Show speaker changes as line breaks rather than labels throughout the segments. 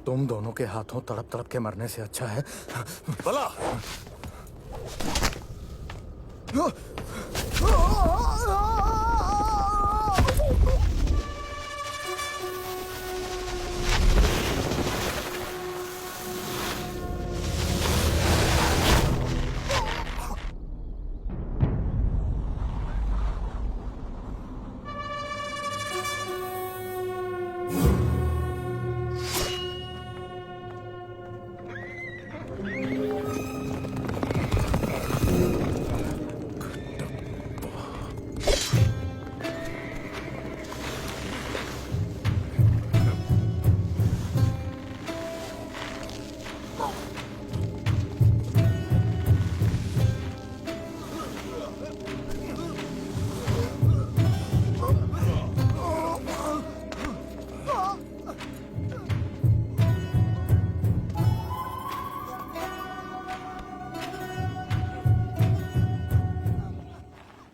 तुम दोनों के हाथों तड़प तड़प के मरने से अच्छा है
भला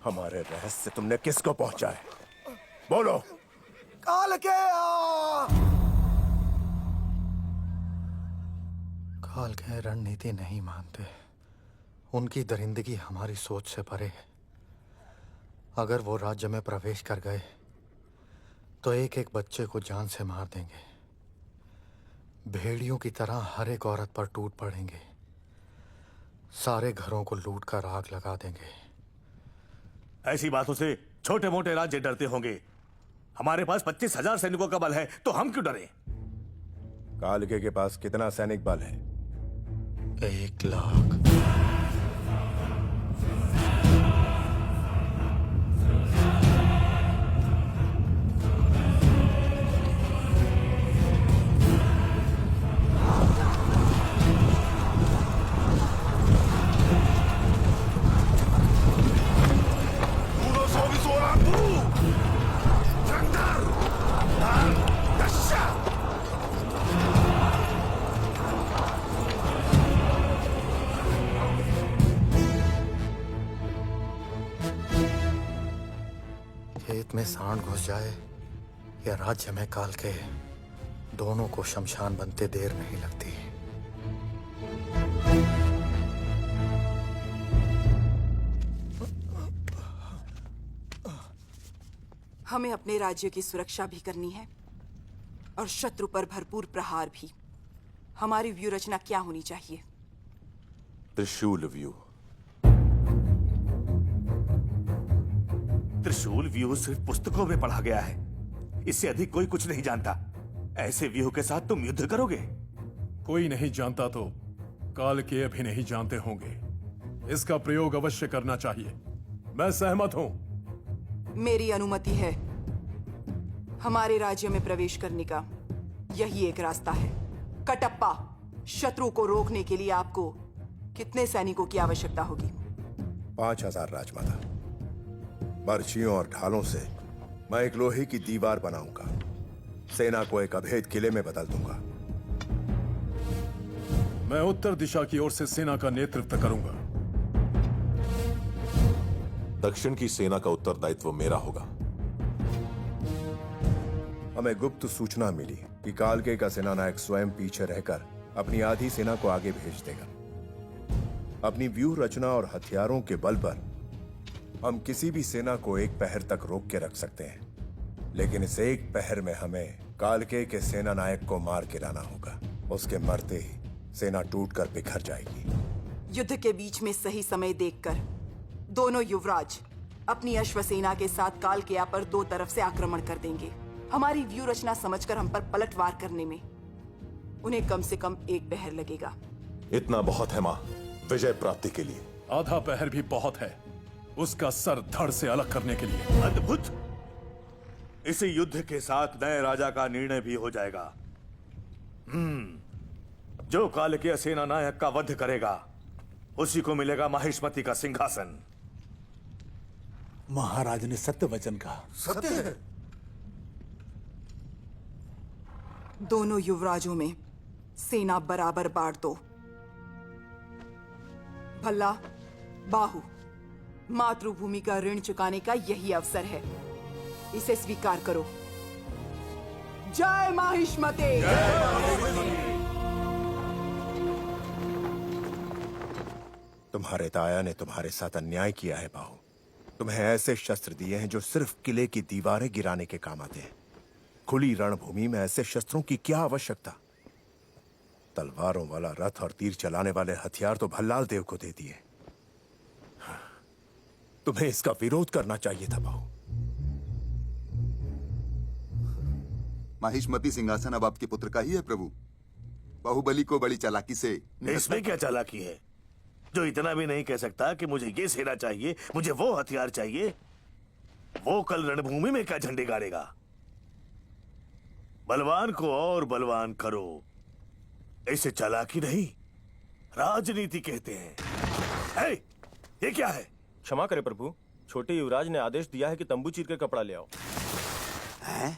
हमारे रहस्य तुमने किसको पहुंचाए? बोलो।
काल के रणनीति नहीं मानते। उनकी दरिंदगी हमारी सोच से परे है। अगर वो राज्य में प्रवेश कर गए तो एक एक बच्चे को जान से मार देंगे। भेड़ियों की तरह हर एक औरत पर टूट पड़ेंगे। सारे घरों को लूट कर आग लगा देंगे।
ऐसी बातों से छोटे मोटे राज्य डरते होंगे। हमारे पास 25,000 सैनिकों का बल है, तो हम क्यों डरें?
कालके के पास कितना सैनिक बल है?
1 लाख। खेत में सांड घुस जाए या राज्य में काल के, दोनों को शमशान बनते देर नहीं लगती।
हमें अपने राज्य की सुरक्षा भी करनी है और शत्रु पर भरपूर प्रहार भी। हमारी व्यू रचना क्या होनी चाहिए?
त्रिशूल व्यू।
त्रिशूल व्यूह सिर्फ पुस्तकों में पढ़ा गया है। इससे अधिक कोई कुछ नहीं जानता। ऐसे व्यूह के साथ तुम युद्ध करोगे?
कोई नहीं जानता तो काल के भी नहीं जानते होंगे। इसका प्रयोग अवश्य करना चाहिए। मैं सहमत हूं।
मेरी अनुमति है। हमारे राज्य में प्रवेश करने का यही एक रास्ता है। कटप्पा, शत्रु को रोकने के लिए आपको कितने सैनिकों की आवश्यकता होगी?
5,000 राजमाता। बर्छियों और ढालों से मैं एक लोहे की दीवार बनाऊंगा। सेना को एक अभेद किले में बदल दूंगा।
मैं उत्तर दिशा की ओर से सेना का नेतृत्व करूंगा।
दक्षिण की सेना का उत्तरदायित्व मेरा होगा।
हमें गुप्त सूचना मिली कि कालके का सेनानायक स्वयं पीछे रहकर अपनी आधी सेना को आगे भेज देगा। अपनी व्यूह रचना और हथियारों के बल पर हम किसी भी सेना को एक पहर तक रोक के रख सकते हैं, लेकिन इस एक पहर में हमें कालके के सेनानायक को मार गिराना होगा। उसके मरते ही सेना टूटकर बिखर जाएगी।
युद्ध के बीच में सही समय देखकर दोनों युवराज अपनी अश्वसेना के साथ कालकेया पर 2 तरफ से आक्रमण कर देंगे। हमारी व्यू रचना समझकर हम पर पलटवार करने में उन्हें कम से कम 1 पहर लगेगा।
इतना बहुत है मां, विजय प्राप्ति के लिए।
आधा पहर भी बहुत है उसका सर धड़ से अलग करने के लिए।
अद्भुत। इसी युद्ध के साथ नए राजा का निर्णय भी हो जाएगा। जो कालकेय सेना नायक का वध करेगा उसी को मिलेगा माहिष्मति का सिंहासन।
महाराज ने सत्य वचन कहा।
सत्य है।
दोनों युवराजों में सेना बराबर बांट दो। भल्ला, बाहु, मातृभूमि का ऋण चुकाने का यही अवसर है। इसे स्वीकार करो। जय माहिष्मते।
तुम्हारे ताया ने तुम्हारे साथ अन्याय किया है बाहू। तुम्हें ऐसे शस्त्र दिए हैं जो सिर्फ किले की दीवारें गिराने के काम आते हैं। खुली रणभूमि में ऐसे शस्त्रों की क्या आवश्यकता? तलवारों वाला रथ और तीर चलाने वाले हथियार तो भल्लाल देव को दे दिए। तुम्हें इसका विरोध करना चाहिए था बाहू।
माहिष्मती सिंहासन अब आपके पुत्र का ही है प्रभु। बाहुबली को बड़ी चालाकी से
इसमें क्या चालाकी है जो इतना भी नहीं कह सकता कि मुझे ये सेना चाहिए, मुझे वो हथियार चाहिए? वो कल रणभूमि में क्या झंडे गाड़ेगा? बलवान को और बलवान करो, इसे चालाकी नहीं राजनीति कहते हैं। हे, ये क्या है?
क्षमा करें प्रभु, छोटे युवराज ने आदेश दिया है कि तंबू चीर के कपड़ा ले आओ।
हैं?